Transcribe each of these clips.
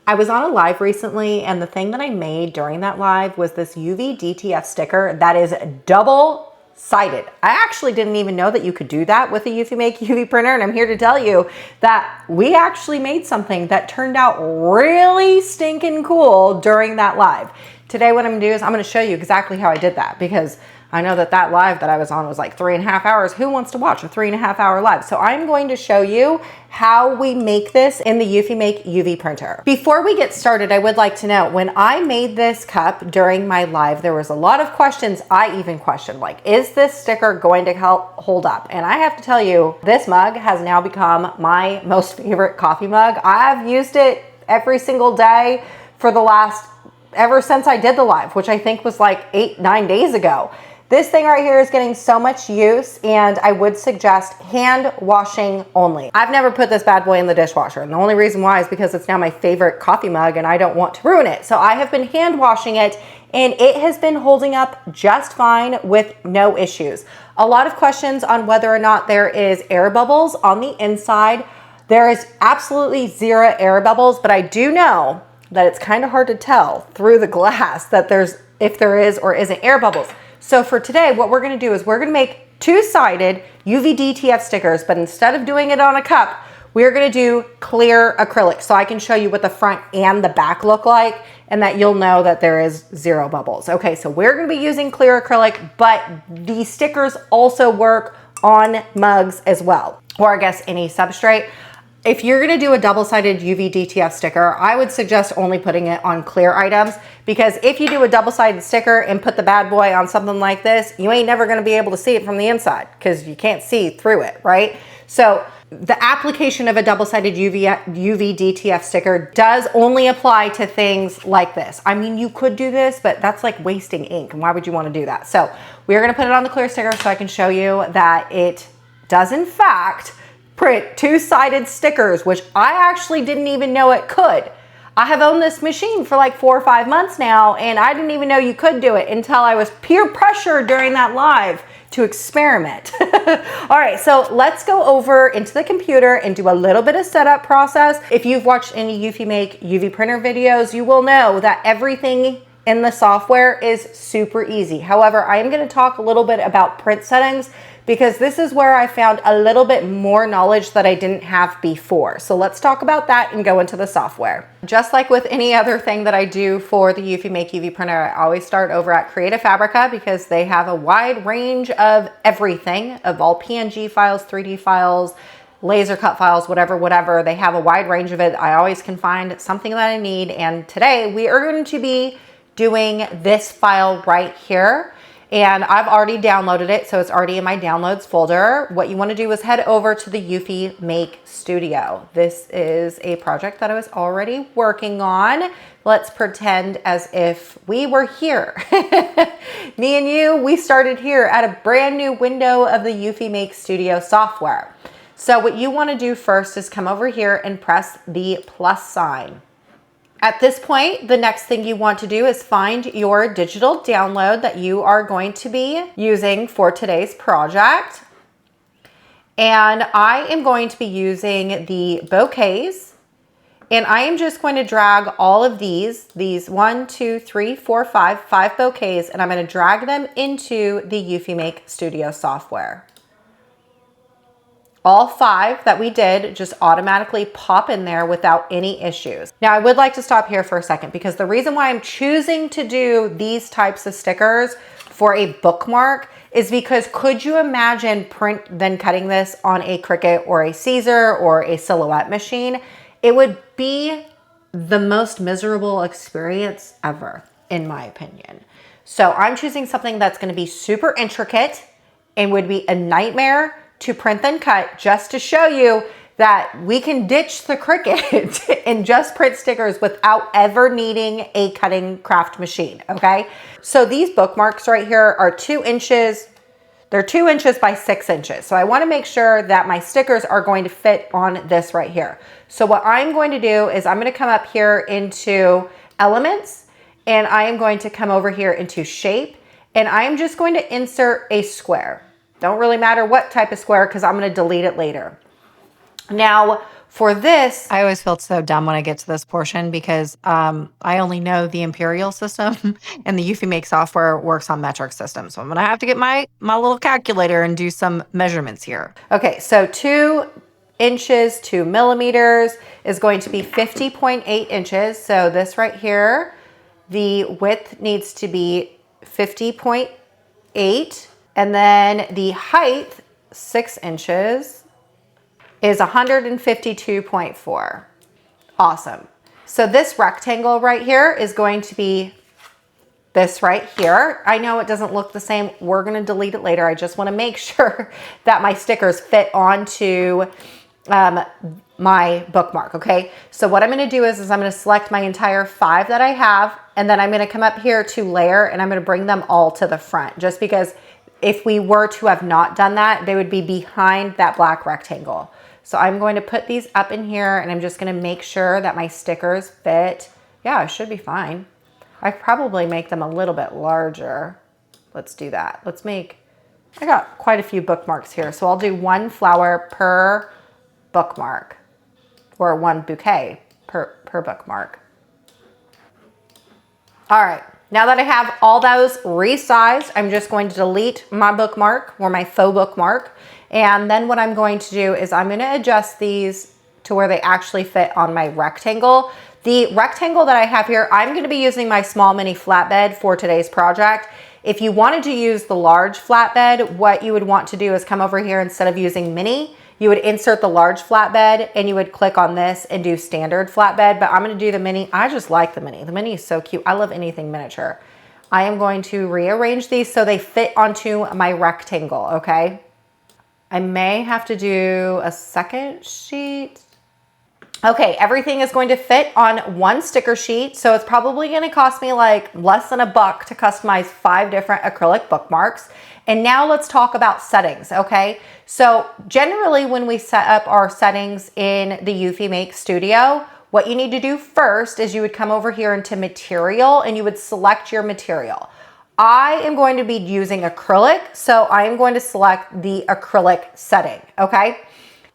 I was on a live recently, and the thing that I made during that live was this UV DTF sticker that is double-sided. I actually didn't even know that you could do that with a EufyMake UV printer, and I'm here to tell you that we actually made something that turned out really stinking cool during that live. Today what I'm gonna do is I'm gonna show you exactly how I did that, because I know that that live that I was on was like 3.5 hours. Who wants to watch a 3.5 hour live? So I'm going to show you how we make this in the EufyMake UV printer. Before we get started, I would like to know, when I made this cup during my live, there was a lot of questions. I even questioned, like, is this sticker going to help hold up? And I have to tell you, this mug has now become my most favorite coffee mug. I've used it every single day for the ever since I did the live, which I think was like 8-9 days ago. This thing right here is getting so much use, and I would suggest hand washing only. I've never put this bad boy in the dishwasher, and the only reason why is because it's now my favorite coffee mug and I don't want to ruin it. So I have been hand washing it, and it has been holding up just fine with no issues. A lot of questions on whether or not there is air bubbles on the inside. There is absolutely zero air bubbles, but I do know that it's kind of hard to tell through the glass that if there is or isn't air bubbles. So for today, what we're gonna do is we're gonna make two-sided UV DTF stickers, but instead of doing it on a cup, we're gonna do clear acrylic. So I can show you what the front and the back look like, and that you'll know that there is zero bubbles. Okay, so we're gonna be using clear acrylic, but the stickers also work on mugs as well, or I guess any substrate. If you're gonna do a double-sided UV DTF sticker, I would suggest only putting it on clear items, because if you do a double-sided sticker and put the bad boy on something like this, you ain't never gonna be able to see it from the inside because you can't see through it, right? So the application of a double-sided UV DTF sticker does only apply to things like this. I mean, you could do this, but that's like wasting ink, and why would you wanna do that? So we're gonna put it on the clear sticker so I can show you that it does in fact print two-sided stickers, which I actually didn't even know it could. I have owned this machine for like 4 or 5 months now, and I didn't even know you could do it until I was peer pressured during that live to experiment. All right, so let's go over into the computer and do a little bit of setup process. If you've watched any EufyMake UV printer videos, you will know that everything in the software is super easy. However, I am gonna talk a little bit about print settings, because this is where I found a little bit more knowledge that I didn't have before. So let's talk about that and go into the software. Just like with any other thing that I do for the EufyMake UV printer, I always start over at Fabrica, because they have a wide range of everything, of all PNG files, 3D files, laser cut files, whatever. They have a wide range of it. I always can find something that I need. And today we are going to be doing this file right here. And I've already downloaded it, so it's already in my downloads folder. What you want to do is head over to the EufyMake Studio. This is a project that I was already working on. Let's pretend as if we were here. Me and you, we started here at a brand new window of the EufyMake Studio software. So what you want to do first is come over here and press the plus sign. At this point, the next thing you want to do is find your digital download that you are going to be using for today's project. And I am going to be using the bouquets. And I am just going to drag all of these 1, 2, 3, 4, 5 bouquets, and I'm going to drag them into the EufyMake Studio software. All 5 that we did just automatically pop in there without any issues. Now, I would like to stop here for a second, because the reason why I'm choosing to do these types of stickers for a bookmark is because could you imagine then cutting this on a Cricut or a Caesar or a Silhouette machine? It would be the most miserable experience ever, in my opinion. So I'm choosing something that's going to be super intricate and would be a nightmare to print and cut, just to show you that we can ditch the Cricut and just print stickers without ever needing a cutting craft machine, okay? So these bookmarks right here are 2 inches. They're 2 inches by 6 inches. So I want to make sure that my stickers are going to fit on this right here. So what I'm going to do is I'm going to come up here into elements, and I am going to come over here into shape, and I'm just going to insert a square. Don't really matter what type of square, because I'm going to delete it later. Now, For this, I always feel so dumb when I get to this portion because I only know the imperial system and the EufyMake software works on metric systems. So I'm gonna have to get my little calculator and do some measurements here. okay, so 2 inches, 2 millimeters is going to be 50.8 inches. So this right here, the width needs to be 50.8. And then the height, 6 inches, is 152.4. Awesome. So this rectangle right here is going to be this right here. I know it doesn't look the same. We're going to delete it later. I just want to make sure that my stickers fit onto my bookmark. Okay. So what I'm going to do is I'm going to select my entire 5 that I have, and then I'm going to come up here to layer, and I'm going to bring them all to the front, just because if we were to have not done that, they would be behind that black rectangle. So I'm going to put these up in here, and I'm just going to make sure that my stickers fit. Yeah, it should be fine. I probably make them a little bit larger. Let's do that. I got quite a few bookmarks here. So I'll do 1 flower per bookmark, or 1 bouquet per bookmark. All right. Now that I have all those resized, I'm just going to delete my bookmark, or my faux bookmark. And then what I'm going to do is I'm going to adjust these to where they actually fit on my rectangle. The rectangle that I have here, I'm going to be using my small mini flatbed for today's project. If you wanted to use the large flatbed, what you would want to do is come over here, instead of using mini, you would insert the large flatbed and you would click on this and do standard flatbed. But I'm going to do the mini. I just like the mini. The mini is so cute. I love anything miniature. I am going to rearrange these so they fit onto my rectangle, okay? I may have to do a second sheet. Okay, everything is going to fit on 1 sticker sheet. So it's probably going to cost me like less than $1 to customize 5 different acrylic bookmarks. And now let's talk about settings, okay? So generally when we set up our settings in the EufyMake Studio, what you need to do first is you would come over here into material and you would select your material. I am going to be using acrylic, so I am going to select the acrylic setting, okay?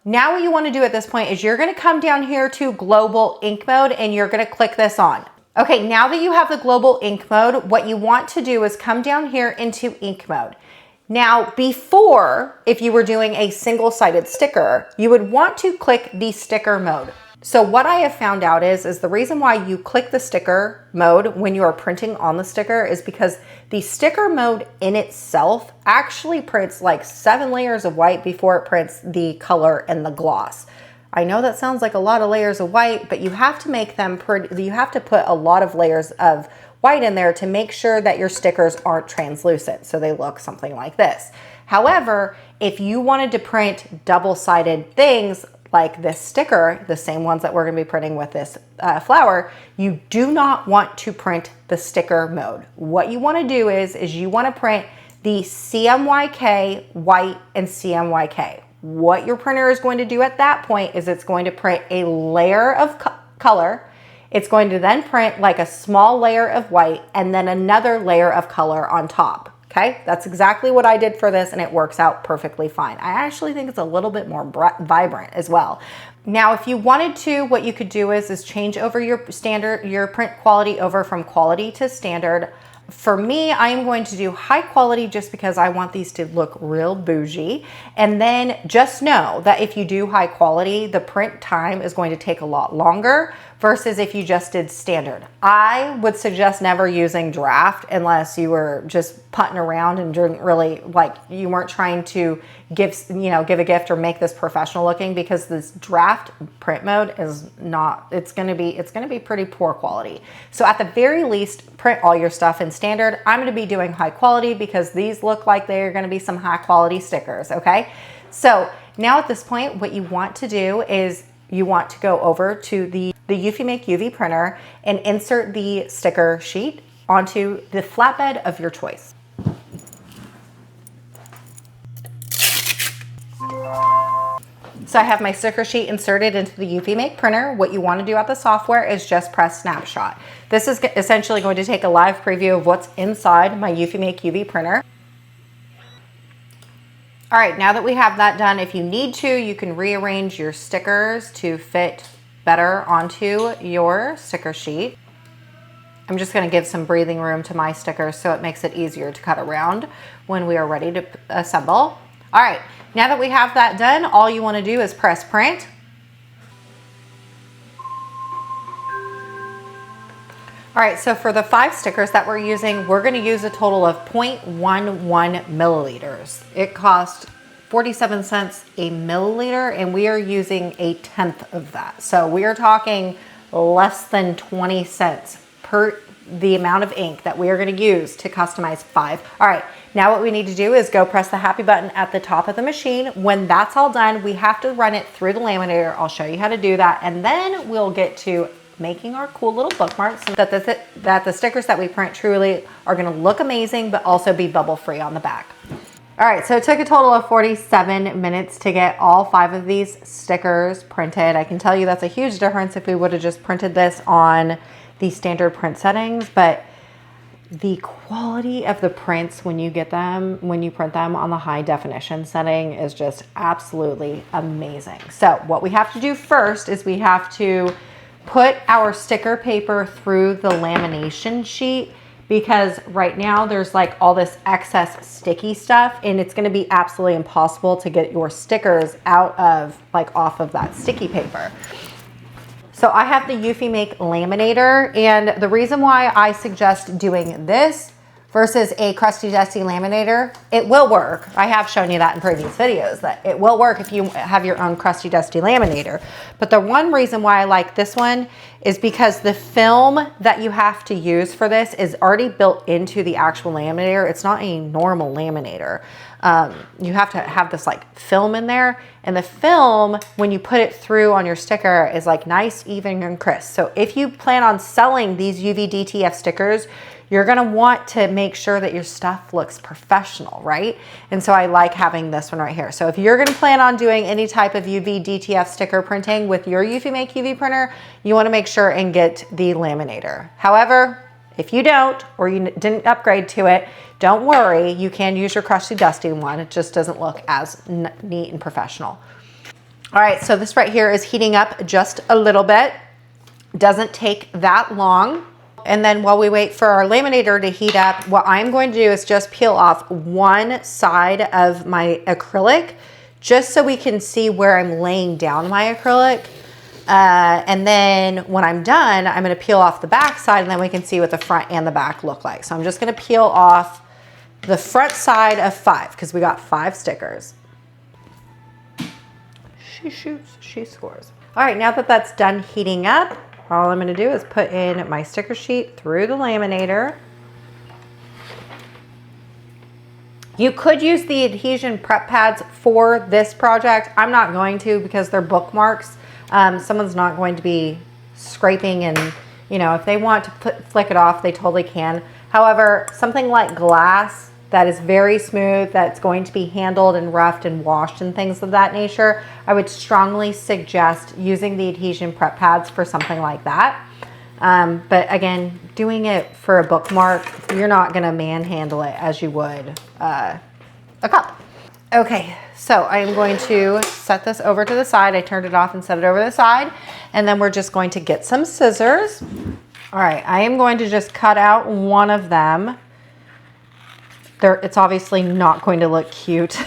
Now what you want to do at this point is you're going to come down here to global ink mode and you're going to click this on. Okay, now that you have the global ink mode, what you want to do is come down here into ink mode. Now, before, if you were doing a single-sided sticker, you would want to click the sticker mode. So what I have found out is the reason why you click the sticker mode when you are printing on the sticker is because the sticker mode in itself actually prints like 7 layers of white before it prints the color and the gloss. I know that sounds like a lot of layers of white, but you have to make them pretty, you have to put a lot of layers of white in there to make sure that your stickers aren't translucent, so they look something like this. However, if you wanted to print double-sided things like this sticker, the same ones that we're going to be printing with this flower, you do not want to print the sticker mode. What you want to do is you want to print the CMYK white and CMYK. What your printer is going to do at that point is it's going to print a layer of color. It's going to then print like a small layer of white and then another layer of color on top. Okay, that's exactly what I did for this and it works out perfectly fine. I actually think it's a little bit more vibrant as well. Now, if you wanted to, what you could do is change over your print quality over from quality to standard. For me, I am going to do high quality just because I want these to look real bougie. And then just know that if you do high quality, the print time is going to take a lot longer versus if you just did standard. I would suggest never using draft unless you were just putting around and didn't really, like, you weren't trying to give a gift or make this professional looking, because this draft print mode is not, it's gonna be pretty poor quality. So at the very least, print all your stuff in standard. I'm gonna be doing high quality because these look like they're gonna be some high quality stickers, okay? So now at this point, what you want to do is you want to go over to the EufyMake UV printer and insert the sticker sheet onto the flatbed of your choice. So I have my sticker sheet inserted into the EufyMake printer. What you want to do at the software is just press Snapshot. This is essentially going to take a live preview of what's inside my EufyMake UV printer. All right, now that we have that done, if you need to, you can rearrange your stickers to fit better onto your sticker sheet. I'm just gonna give some breathing room to my stickers so it makes it easier to cut around when we are ready to assemble. All right, now that we have that done, all you wanna do is press print. All right, so for the 5 stickers that we're using, we're gonna use a total of 0.11 milliliters. It cost 47 cents a milliliter, and we are using 1/10 of that. So we are talking less than 20 cents per the amount of ink that we are gonna use to customize 5. All right, now what we need to do is go press the happy button at the top of the machine. When that's all done, we have to run it through the laminator. I'll show you how to do that, and then we'll get to making our cool little bookmarks so that the stickers that we print truly are gonna look amazing, but also be bubble free on the back. All right, so it took a total of 47 minutes to get all 5 of these stickers printed. I can tell you that's a huge difference if we would have just printed this on the standard print settings, but the quality of the prints when you get them, when you print them on the high definition setting is just absolutely amazing. So what we have to do first is we have to put our sticker paper through the lamination sheet, because right now there's like all this excess sticky stuff and it's going to be absolutely impossible to get your stickers out of, like, off of that sticky paper. So I have the EufyMake laminator, and the reason why I suggest doing this versus a crusty dusty laminator, it will work. I have shown you that in previous videos, that it will work if you have your own crusty dusty laminator. But the one reason why I like this one is because the film that you have to use for this is already built into the actual laminator. It's not a normal laminator. You have to have this like film in there, and the film, when you put it through on your sticker, is like nice, even, and crisp. So if you plan on selling these UV DTF stickers, you're gonna want to make sure that your stuff looks professional, right? And so I like having this one right here. So if you're gonna plan on doing any type of UV DTF sticker printing with your EufyMake UV printer, you wanna make sure and get the laminator. However, if you don't, or you didn't upgrade to it, don't worry, you can use your crusty dusty one. It just doesn't look as neat and professional. All right, so this right here is heating up just a little bit. Doesn't take that long. And then while we wait for our laminator to heat up, what I'm going to do is just peel off one side of my acrylic, just so we can see where I'm laying down my acrylic. And then when I'm done, I'm gonna peel off the back side, and then we can see what the front and the back look like. So I'm just gonna peel off the front side of 5, because we got 5 stickers. She shoots, she scores. All right, now that that's done heating up, all I'm gonna do is put in my sticker sheet through the laminator. You could use the adhesion prep pads for this project. I'm not going to, because they're bookmarks. Someone's not going to be scraping, and you know, if they want to flick it off, they totally can. However, something like glass that is very smooth, that's going to be handled and roughed and washed and things of that nature, I would strongly suggest using the adhesion prep pads for something like that. But again, doing it for a bookmark, you're not gonna manhandle it as you would a cup. Okay, so I am going to set this over to the side. I turned it off and set it over to the side, and then we're just going to get some scissors. All right, I am going to just cut out one of them. It's obviously not going to look cute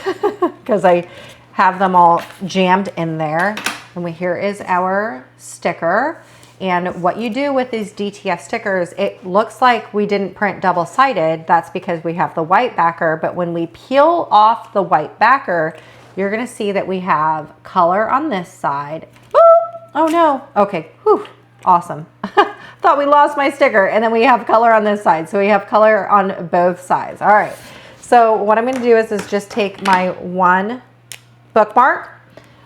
because I have them all jammed in there. And here is our sticker. And what you do with these DTF stickers, it looks like we didn't print double-sided. That's because we have the white backer, but when we peel off the white backer, you're gonna see that we have color on this side. Boop! Oh no, okay, whew, awesome. Thought we lost my sticker, and then we have color on this side. So we have color on both sides. All right, so what I'm gonna do is just take my one bookmark.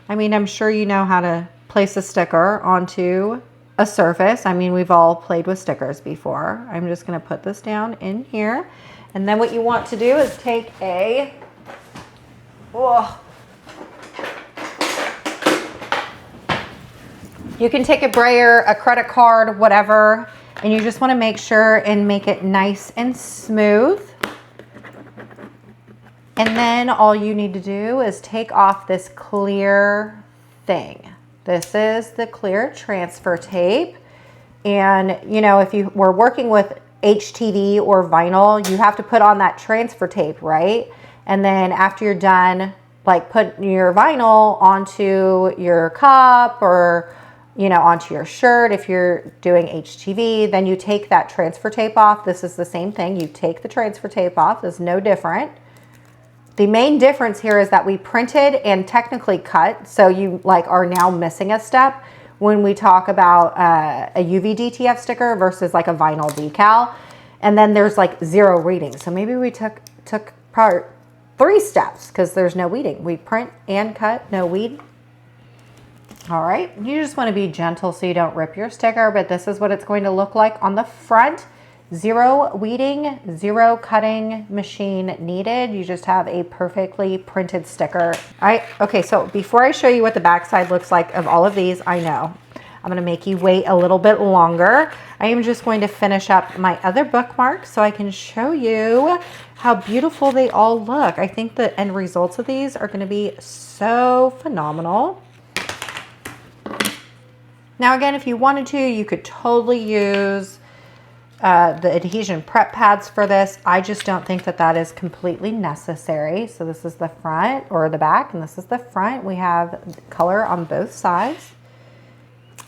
I mean, I'm sure you know how to place a sticker onto a surface. I mean, we've all played with stickers before. I'm just gonna put this down in here. And then what you want to do is take a, you can take a brayer, a credit card, whatever, and you just wanna make sure and make it nice and smooth. And then all you need to do is take off this clear thing. This is the clear transfer tape. And you know, if you were working with HTV or vinyl, you have to put on that transfer tape, right? And then after you're done, like put your vinyl onto your cup or, you know, onto your shirt. If you're doing HTV, then you take that transfer tape off. This is the same thing. You take the transfer tape off. It's no different. The main difference here is that we printed and technically cut. So you like are now missing a step when we talk about a UV DTF sticker versus like a vinyl decal. And then there's like 0 reading. So maybe we took probably 3 steps because there's no weeding. We print and cut, no weed. All right, you just want to be gentle so you don't rip your sticker, but this is what it's going to look like on the front. 0 weeding, 0 cutting machine needed. You just have a perfectly printed sticker. All right, okay, so before I show you what the backside looks like of all of these, I know I'm gonna make you wait a little bit longer. I am just going to finish up my other bookmarks so I can show you how beautiful they all look. I think the end results of these are gonna be so phenomenal. Now again, if you wanted to, you could totally use the adhesion prep pads for this. I just don't think that that is completely necessary. So this is the front or the back, and this is the front. We have color on both sides.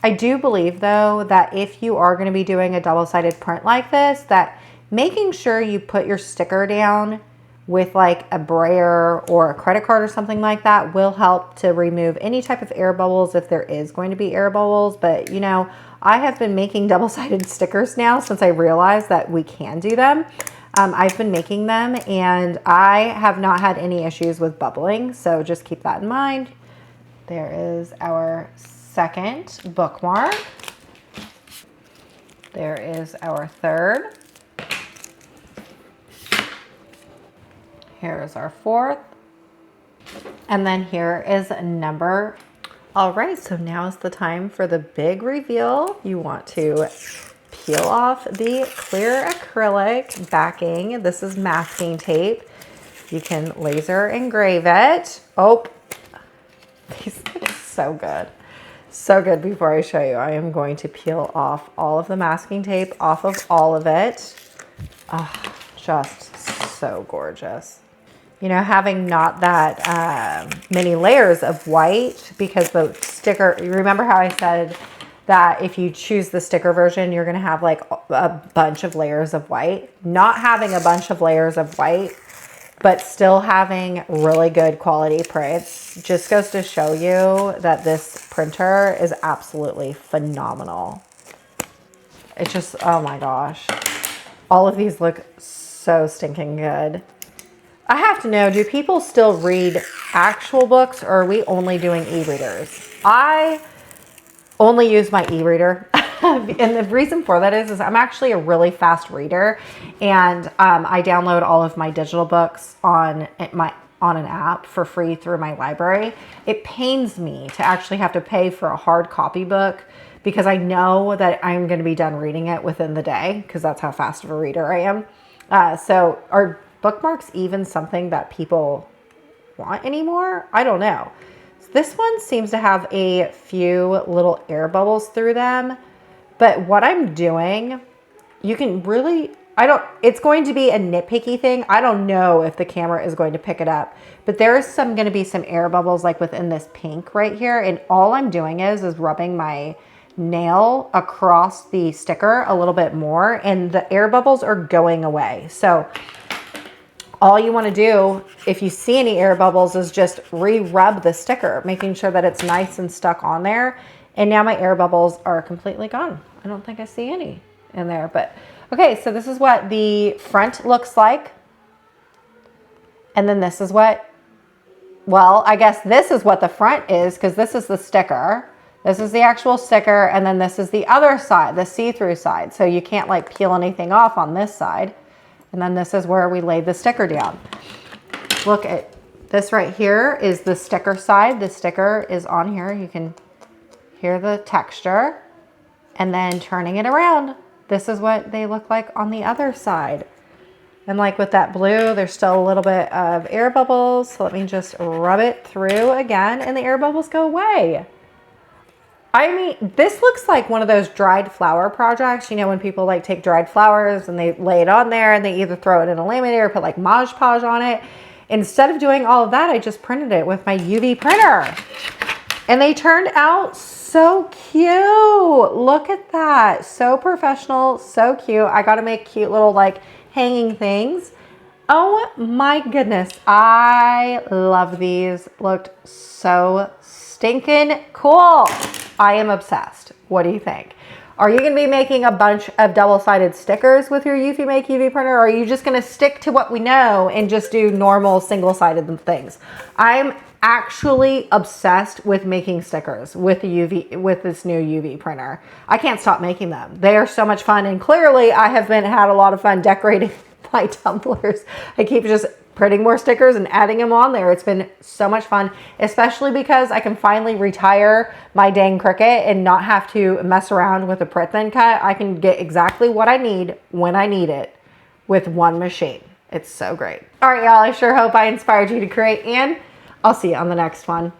I do believe though that if you are going to be doing a double-sided print like this, that making sure you put your sticker down with like a brayer or a credit card or something like that will help to remove any type of air bubbles if there is going to be air bubbles. But you know, I have been making double-sided stickers now since I realized that we can do them. I've been making them and I have not had any issues with bubbling. So just keep that in mind. There is our second bookmark. There is our third. Here is our fourth. And then here is number. All right, so now is the time for the big reveal. You want to peel off the clear acrylic backing. This is masking tape. You can laser engrave it. Oh, these look so good. So good. Before I show you, I am going to peel off all of the masking tape off of all of it. Oh, just so gorgeous. You know, having not that many layers of white, because the sticker, you remember how I said that if you choose the sticker version, you're going to have like a bunch of layers of white. Not having a bunch of layers of white, but still having really good quality prints just goes to show you that this printer is absolutely phenomenal. It's just, oh my gosh. All of these look so stinking good. I have to know, do people still read actual books or are we only doing e-readers? I only use my e-reader. And the reason for that is I'm actually a really fast reader and I download all of my digital books on an app for free through my library. It pains me to actually have to pay for a hard copy book because I know that I'm going to be done reading it within the day because that's how fast of a reader I am. So are bookmarks even something that people want anymore? I don't know. This one seems to have a few little air bubbles through them, but what I'm doing, you can really, it's going to be a nitpicky thing. I don't know if the camera is going to pick it up, but there is going to be some air bubbles like within this pink right here. And all I'm doing is rubbing my nail across the sticker a little bit more and the air bubbles are going away. So all you want to do, if you see any air bubbles, is just re-rub the sticker, making sure that it's nice and stuck on there. And now my air bubbles are completely gone. I don't think I see any in there, but okay, so this is what the front looks like. And then this is what, well, I guess this is what the front is because this is the sticker. This is the actual sticker. And then this is the other side, the see-through side. So you can't like peel anything off on this side. And then this is where we laid the sticker down. Look at this right here is the sticker side. The sticker is on here. You can hear the texture. And then turning it around, this is what they look like on the other side. And like with that blue, there's still a little bit of air bubbles. So let me just rub it through again and the air bubbles go away. I mean, this looks like one of those dried flower projects. You know, when people like take dried flowers and they lay it on there and they either throw it in a laminator or put like Mod Podge on it. Instead of doing all of that, I just printed it with my UV printer. And they turned out so cute. Look at that. So professional, so cute. I got to make cute little like hanging things. Oh my goodness. I love these. Looked so stinking cool. I am obsessed. What do you think? Are you going to be making a bunch of double-sided stickers with your EufyMake UV printer, or are you just going to stick to what we know and just do normal single-sided things? I'm actually obsessed with making stickers with this new UV printer. I can't stop making them. They are so much fun, and clearly I have had a lot of fun decorating my tumblers. I keep just printing more stickers and adding them on there. It's been so much fun, especially because I can finally retire my dang Cricut and not have to mess around with a print then cut. I can get exactly what I need when I need it with one machine. It's so great. All right, y'all, I sure hope I inspired you to create, and I'll see you on the next one.